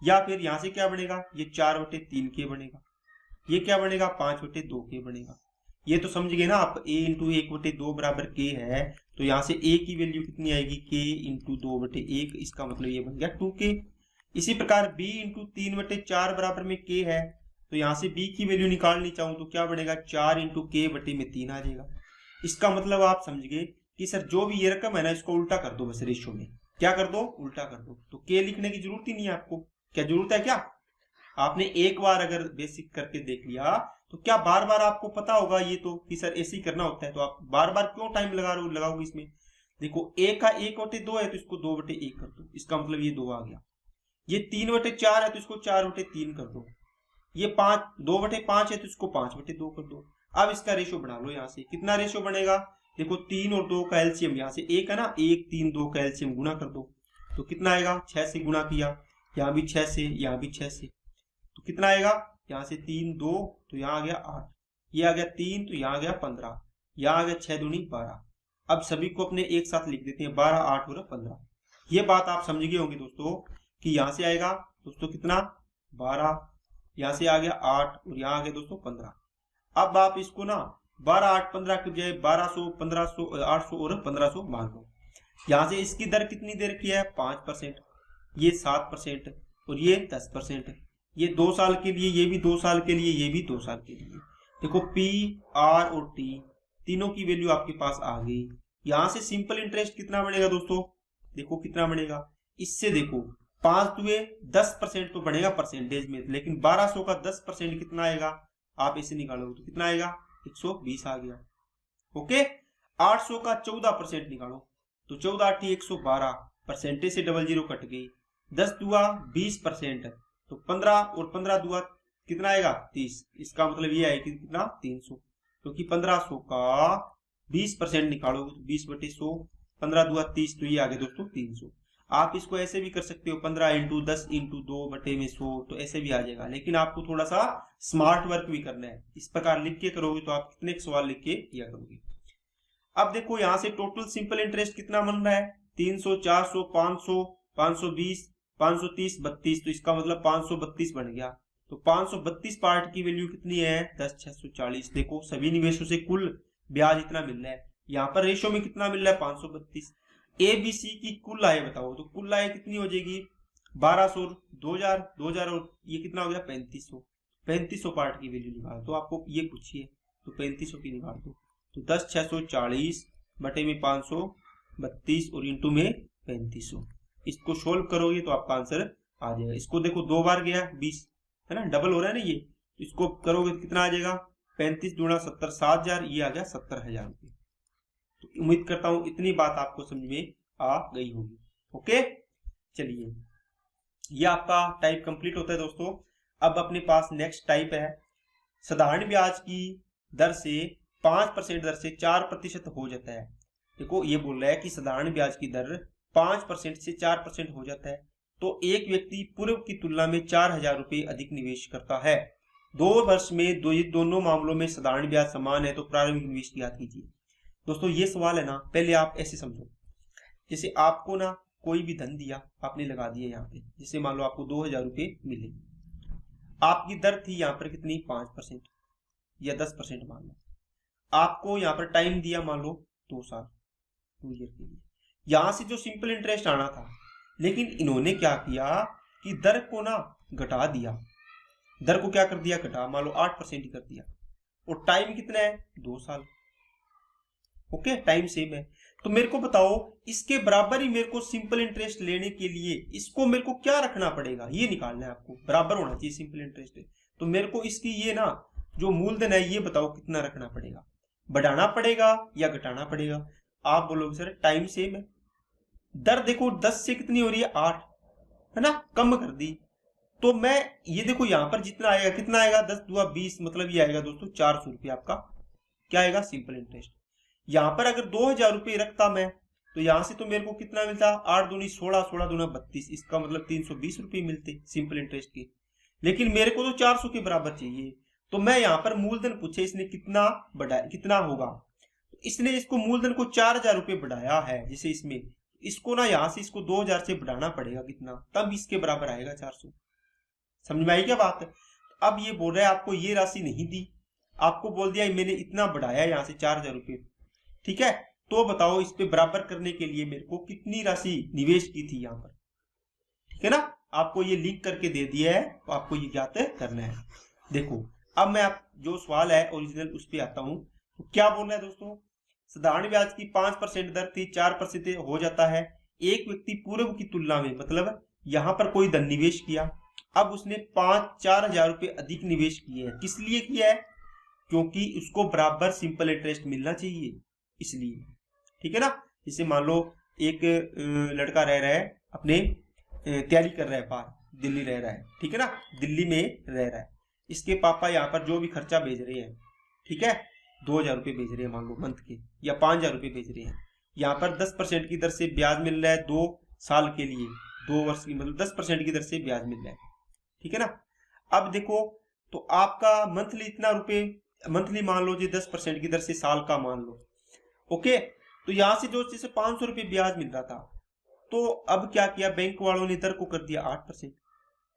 या फिर यहां से क्या बनेगा, ये 4/3k बनेगा, ये क्या बनेगा 5/2k बनेगा। ये तो समझ गए ना आप, a इंटू 1/2 बराबर k है, तो यहां से a की वैल्यू कितनी आएगी k इंटू 2/1, इसका मतलब ये बन गया 2k। इसी प्रकार b इंटू 3/4 बराबर में k है, तो यहां से b की वैल्यू निकालनी चाहूं तो क्या बनेगा 4 इंटू k बटे में 3 आ जाएगा। इसका मतलब आप समझ गए कि सर जो भी ये रकम है ना, इसको उल्टा कर दो, बस रेशो में क्या कर दो, उल्टा कर दो। तो k लिखने की जरूरत ही नहीं है आपको, क्या जरूरत है, क्या आपने एक बार अगर बेसिक करके देख लिया तो क्या बार बार आपको पता होगा ये तो कि सर ऐसे ही करना होता है, तो आप बार बार क्यों टाइम लगाओगे इसमें। देखो a का 1/2 है तो इसको 2/1 कर दो, इसका मतलब ये 2 आ गया। ये 3/4 है तो इसको 4/3 कर दो, ये 2/5 है तो इसको 5/2 कर दो। अब इसका रेशो बना लो, यहाँ से कितना रेशो बनेगा, देखो 3 और 2 का एलसीएम, यहाँ से 1 है ना, 1 3 2 का एलसीएम गुना कर दो, तो कितना आएगा 6 से गुना किया, यहाँ भी 6 से, यहाँ भी 6 से, तो कितना आएगा, यहाँ से 3 2 तो यहाँ आ गया 8, ये आ गया 3 तो यहाँ आ गया 15, यहाँ आ गया 6 दूनी 12। अब सभी को अपने एक साथ लिख देते हैं, 12 8 और 15। ये बात आप समझ गए होंगे दोस्तों कि यहाँ से आएगा दोस्तों कितना 12, यहाँ से आ गया 8 और यहाँ आ गया दोस्तों 15। अब आप इसको ना 12 8 15 की बजाय 1200 1500 800 और 1500 मान लो। यहाँ से इसकी दर कितनी दे रखी है 5%, ये 7% और ये 10%, ये 2 साल के लिए, ये भी 2 साल के लिए, ये भी 2 साल के लिए। देखो P R और T तीनों की वैल्यू आपके पास आ गई। यहां से सिंपल इंटरेस्ट कितना बनेगा दोस्तों, देखो कितना बनेगा, इससे देखो 5 दुए 10% तो बनेगा परसेंटेज में, लेकिन 1200 का 10% कितना आएगा, आप इसे निकालोगे तो कितना आएगा 120 आ गया। ओके, 800 का 14% निकालो तो 14 8 112, परसेंटेज से 00 कट गई, 10 दुआ 20%, तो 15 और 15 दुआ कितना आएगा 30, इसका मतलब ये है कि कितना 300, क्योंकि 1500 का 20% निकालोगे तो 20/100, 15 दुआ 30, तो ये आ गया दोस्तों 300। आप इसको ऐसे भी कर सकते हो 15 इंटू 10 इंटू 2/100, तो ऐसे भी आ जाएगा, लेकिन आपको थोड़ा सा स्मार्ट वर्क भी करना है। इस प्रकार लिख के करोगे तो आप कितने सवाल लिख के किया करोगे। अब देखो यहाँ से टोटल सिंपल इंटरेस्ट कितना बन रहा है 300 400 500 520 530 32, तो इसका मतलब 532 बन गया। तो 532 पार्ट की वैल्यू कितनी है 10,640। देखो सभी निवेशों से कुल ब्याज इतना मिल रहा है, यहाँ पर रेशो में कितना मिल रहा है 532। ए बी सी की कुल आय बताओ, तो कुल आय कितनी हो जाएगी 1200 2000 2000 और ये कितना हो गया 3500। 3500 पार्ट की वैल्यू निकाल, तो आपको ये पूछिए तो 3500 की निकाल दो, तो 10,640 बटे में 532 और इंटू में 3500, इसको सोल्व करोगे तो आपका आंसर आ जाएगा। इसको देखो 2 बार गया 20 है ना, डबल हो रहा है ना ये, तो इसको करोगे तो कितना आ जाएगा 35 दूना 70 7000, ये आ गया 70,000 रुपये। तो उम्मीद करता हूं इतनी बात आपको समझ में आ गई होगी। ओके, चलिए ये आपका टाइप कंप्लीट होता है दोस्तों। अब अपने पास नेक्स्ट टाइप है साधारण ब्याज की दर से 5% दर से 4% हो जाता है। देखो ये बोल रहा है कि साधारण ब्याज की दर 5% से 4% हो जाता है, तो एक व्यक्ति पूर्व की तुलना में 4,000 रुपये अधिक निवेश करता है। 2 वर्ष में दोनों मामलों में साधारण ब्याज समान है, तो प्रारंभिक निवेश ज्ञात कीजिए। दोस्तों ये सवाल है ना, पहले आप ऐसे समझो, जैसे आपको ना कोई भी धन दिया, आपने लगा दिया यहाँ पे, जैसे मान लो आपको 2,000 रुपये मिले, आपकी दर थी यहाँ पर कितनी 5% या 10% मान लो। आपको यहाँ पर टाइम दिया मान लो 2 साल 2 ईयर के लिए, यहां से जो सिंपल इंटरेस्ट आना था, लेकिन इन्होंने क्या किया कि दर को ना घटा दिया, दर को क्या कर दिया घटा, मान लो 8% ही कर दिया, और टाइम कितना है 2 साल। ओके, टाइम सेम है, तो मेरे को बताओ इसके बराबर ही मेरे को सिंपल इंटरेस्ट लेने के लिए इसको मेरे को क्या रखना पड़ेगा, ये निकालना है आपको, बराबर होना चाहिए सिंपल इंटरेस्ट है। तो मेरे को इसकी ये ना जो मूलधन है ये बताओ कितना रखना पड़ेगा, बढ़ाना पड़ेगा या घटाना पड़ेगा। आप बोलोगे सर टाइम सेम है, दर देखो 10 से कितनी हो रही है 8 है ना, कम कर दी, तो मैं ये देखो यहां पर जितना आएगा कितना आएगा 10 दुआ 20, मतलब ये आएगा दोस्तों 400 रुपये आपका क्या आएगा सिंपल इंटरेस्ट। यहां पर अगर 2,000 रुपये रखता मैं तो यहाँ से तो मेरे को कितना मिलता, 8 दूनी 16, 16 दूना 32, इसका मतलब 320 रुपये मिलते सिंपल इंटरेस्ट के। लेकिन मेरे को तो 400 के बराबर चाहिए। तो मैं यहाँ पर मूलधन पूछे इसने कितना बढ़ाया, कितना होगा, इसने इसको मूलधन को 4000 रुपये बढ़ाया है, जैसे इसमें इसको ना यहाँ से इसको 2000 से बढ़ाना पड़ेगा कितना, तब इसके बराबर आएगा 400। समझ में आई क्या बात। अब ये बोल रहा है आपको ये राशि नहीं दी, आपको बोल दिया मैंने इतना बढ़ाया यहाँ से 4000 रुपये, ठीक है। तो बताओ इस पे बराबर करने के लिए मेरे को कितनी राशि निवेश की थी यहाँ पर, ठीक है ना। आपको ये लिंक करके दे दिया है, तो आपको ये ज्ञात करना है। देखो अब मैं आप जो सवाल है ओरिजिनल उस पे आता हूँ। तो क्या बोल रहा है दोस्तों, साधारण ब्याज की 5% दर थी, 4% हो जाता है। एक व्यक्ति पूर्व की तुलना में, मतलब यहाँ पर कोई धन निवेश किया, अब उसने 4,000 रुपये अधिक निवेश किए हैं। किस लिए किया है, क्योंकि उसको बराबर सिंपल इंटरेस्ट मिलना चाहिए, इसलिए, ठीक है ना। जैसे मान लो एक लड़का रह रहा है, अपने तैयारी कर रहा है, बाहर दिल्ली रह रहा है, ठीक है ना, दिल्ली में रह रहा है। इसके पापा यहाँ पर जो भी खर्चा भेज रहे हैं, ठीक है, 2000 रुपये भेज रहे हैं मान लो मंथ के, या 5000 रुपये भेज रहे हैं। यहाँ पर 10% की दर से ब्याज मिल रहा है 2 साल के लिए, 2 वर्ष की, मतलब 10% की दर से ब्याज मिल रहा है, ठीक है ना। अब देखो तो आपका मंथली इतना रुपये, मंथली मान लो जी 10% की दर से साल का मान लो, ओके। तो यहाँ से जो जैसे 500 रुपये ब्याज मिल रहा था, तो अब क्या किया बैंक वालों ने, दर को कर दिया 8%।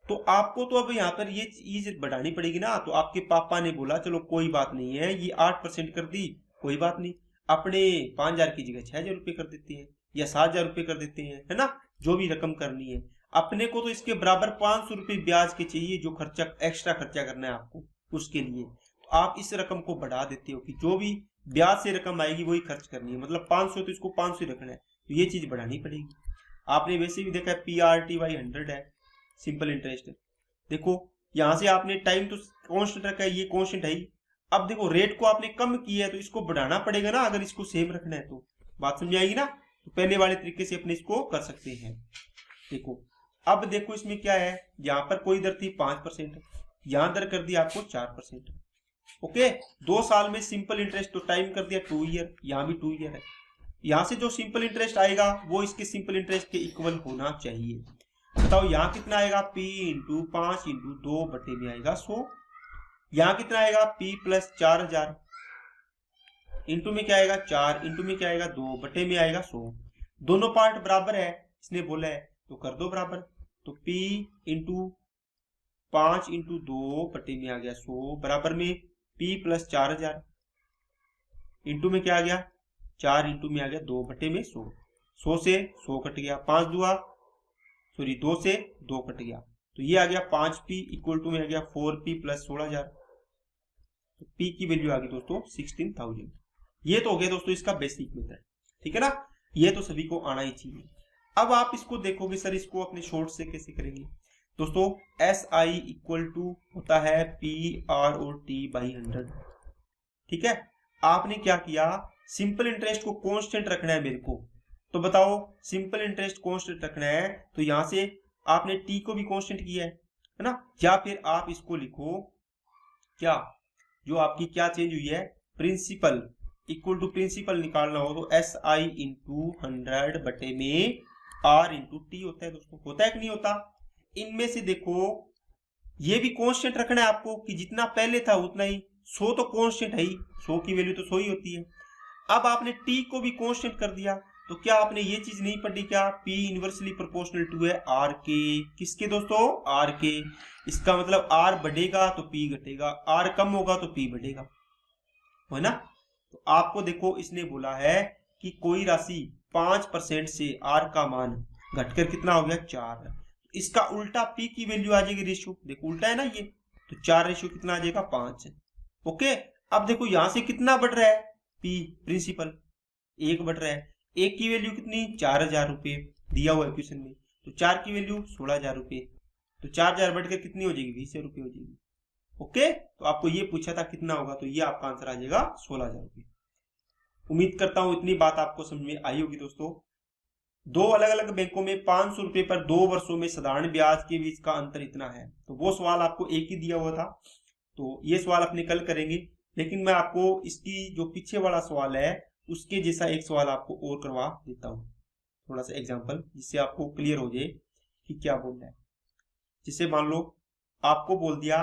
तो आपको तो अब यहाँ पर ये चीज बढ़ानी पड़ेगी ना। तो आपके पापा ने बोला चलो कोई बात नहीं है, ये 8% कर दी, कोई बात नहीं, अपने 5000 की जगह 6000 रुपये कर देते हैं, या 7000 रुपये कर देते हैं, है ना, जो भी रकम करनी है। अपने को तो इसके बराबर 500 रुपये ब्याज के चाहिए, जो खर्चा एक्स्ट्रा खर्चा करना है आपको उसके लिए। तो आप इस रकम को बढ़ा देते हो कि जो भी ब्याज से रकम आएगी वही खर्च करनी है, मतलब 500 तो इसको 500 ही रखना है, तो ये चीज बढ़ानी पड़ेगी। आपने वैसे भी देखा है PRTY 100 है सिंपल इंटरेस्ट। देखो यहां से आपने टाइम तो कांस्टेंट रखा है, ये कांस्टेंट है ही। अब देखो रेट को आपने कम किया है, तो इसको बढ़ाना पड़ेगा ना, अगर इसको सेम रखना है तो। बात समझ आएगी ना। तो पहले वाले तरीके से अपने इसको कर सकते हैं। देखो अब देखो इसमें क्या है, यहाँ पर कोई दर थी 5%, यहाँ दर कर दिया आपको 4%, ओके। 2 साल में सिंपल इंटरेस्ट, तो टाइम कर दिया 2 ईयर, यहाँ भी 2 ईयर है। यहाँ से जो सिंपल इंटरेस्ट आएगा वो इसके सिंपल इंटरेस्ट के इक्वल होना चाहिए। बताओ यहाँ कितना आएगा, P × 5 × 2 बटे में आएगा 100। यहाँ कितना आएगा, P + 4000 इंटू में क्या आएगा 4, इंटू में क्या आएगा 2 बटे में आएगा 100। दोनों पार्ट बराबर है, इसने बोला है तो कर दो बराबर। तो P × 5 × 2 बटे में आ गया 100, बराबर में P + 4000 इंटू में क्या आ गया 4, इंटू में आ गया 2 बटे में 100। 100 से 100 कट गया, 2 से 2 कट गया, तो ये आ गया 5P = में आ गया 4P + 16000। तो P की वैल्यू आ गई दोस्तों 16000। ये तो हो गया दोस्तों इसका बेसिक मेथड, ठीक है ना। ये तो सभी को आना ही चाहिए। अब आप इसको देखोगे सर इसको अपने शॉर्ट से कैसे करेंगे दोस्तों। SI = होता है PROT/100, ठीक है। आपने क्या किया, सिंपल इंटरेस्ट को कांस्टेंट रखना है मेरे को। तो बताओ सिंपल इंटरेस्ट कांस्टेंट रखना है, तो यहां से आपने T को भी कांस्टेंट किया है ना। या फिर आप इसको लिखो क्या, जो आपकी क्या चेंज हुई है, प्रिंसिपल = प्रिंसिपल निकालना हो तो SI × 100 बटे में R × T होता है दोस्तों। होता है कि नहीं होता। इनमें से देखो ये भी कांस्टेंट रखना है आपको कि जितना पहले था उतना ही। 100 तो कांस्टेंट है ही, 100 की वैल्यू तो 100 ही होती है। अब आपने T को भी कांस्टेंट कर दिया, तो क्या आपने ये चीज नहीं पढ़ी क्या, P इनवर्सली प्रोपोर्शनल टू है R के, किसके दोस्तों, R के। इसका मतलब R बढ़ेगा तो P घटेगा, R कम होगा तो P बढ़ेगा, है ना। तो आपको देखो इसने बोला है कि कोई राशि 5% से R का मान घटकर कितना हो गया 4। इसका उल्टा P की वैल्यू आ जाएगी, रेशियो देखो उल्टा है ना ये, तो 4 रेशियो कितना आ जाएगा 5, ओके। अब देखो यहां से कितना बढ़ रहा है, P प्रिंसिपल 1 बढ़ रहा है। 1 की वैल्यू कितनी 4000 रुपये दिया हुआ है क्वेश्चन में, तो 4 की वैल्यू 16000 रुपये, तो 4000 बढ़कर कितनी हो जाएगी 20 रुपये हो जाएगी, ओके। तो आपको ये पूछा था कितना होगा, तो ये आपका आंसर आ जाएगा 16000 रुपये। उम्मीद करता हूं इतनी बात आपको समझ में आई होगी दोस्तों। 2 अलग अलग बैंकों में 500 रुपये पर 2 वर्षों में साधारण ब्याज के बीच का अंतर इतना है, तो वो सवाल आपको एक ही दिया हुआ था, तो ये सवाल अपने कल करेंगे। लेकिन मैं आपको इसकी जो पीछे वाला सवाल है उसके जैसा एक सवाल आपको और करवा देता हूं। थोड़ा सा एग्जांपल, जिससे आपको क्लियर हो जाए कि क्या बोलना है। जिससे मान लो आपको बोल दिया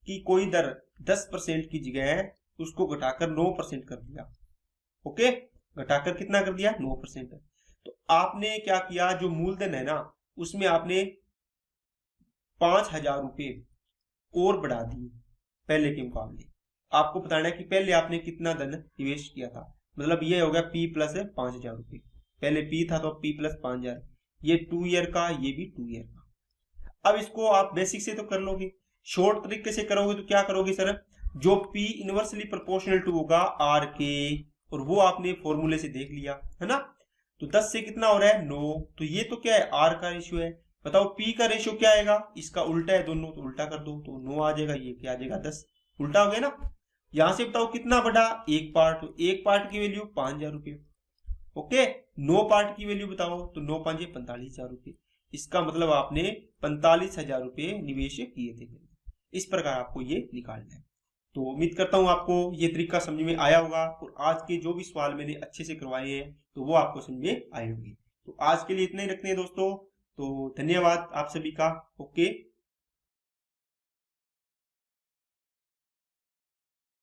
कि कोई दर 10% की जगह है, उसको घटाकर 9% कर दिया। ओके, घटाकर कितना कर दिया? 9%। तो आपने क्या किया, जो मूलधन है ना उसमें आपने 5,000 रुपये और बढ़ा दिए पहले के मुकाबले। आपको बताना है कि पहले आपने कितना धन निवेश किया था। मतलब ये हो गया P प्लस 5,000 रुपये, पहले P था तो P प्लस 5,000। ये 2 ईयर का, ये भी 2 ईयर का। अब इसको आप बेसिक से तो कर लोगे, शॉर्ट तरीके से करोगे तो क्या करोगे सर, जो P इनवर्सली प्रोपोर्शनल टू होगा R के, और वो आपने फॉर्मूले से देख लिया है ना। तो 10 से कितना हो रहा है? 9। तो ये तो क्या है? R का रेशियो है। बताओ P का रेशियो क्या आएगा? इसका उल्टा है दोनों, तो उल्टा कर दो तो 9 आ जाएगा। ये क्या आ जाएगा? 10। उल्टा हो गया ना। यहां से बताओ कितना बढ़ा? एक पार्ट, तो एक पार्ट की वैल्यू 5,000 रुपये। ओके, 9 पार्ट की वैल्यू बताओ, तो 9 5 45,000 रुपये। इसका मतलब आपने 45,000 रुपये निवेश किए थे। इस प्रकार आपको ये निकालना है। तो उम्मीद करता हूं आपको ये तरीका समझ में आया होगा, और आज के जो भी सवाल मैंने अच्छे से करवाए हैं तो वो आपको समझ में आए होंगे। तो आज के लिए इतना ही रखते हैं दोस्तों। तो धन्यवाद आप सभी का। ओके।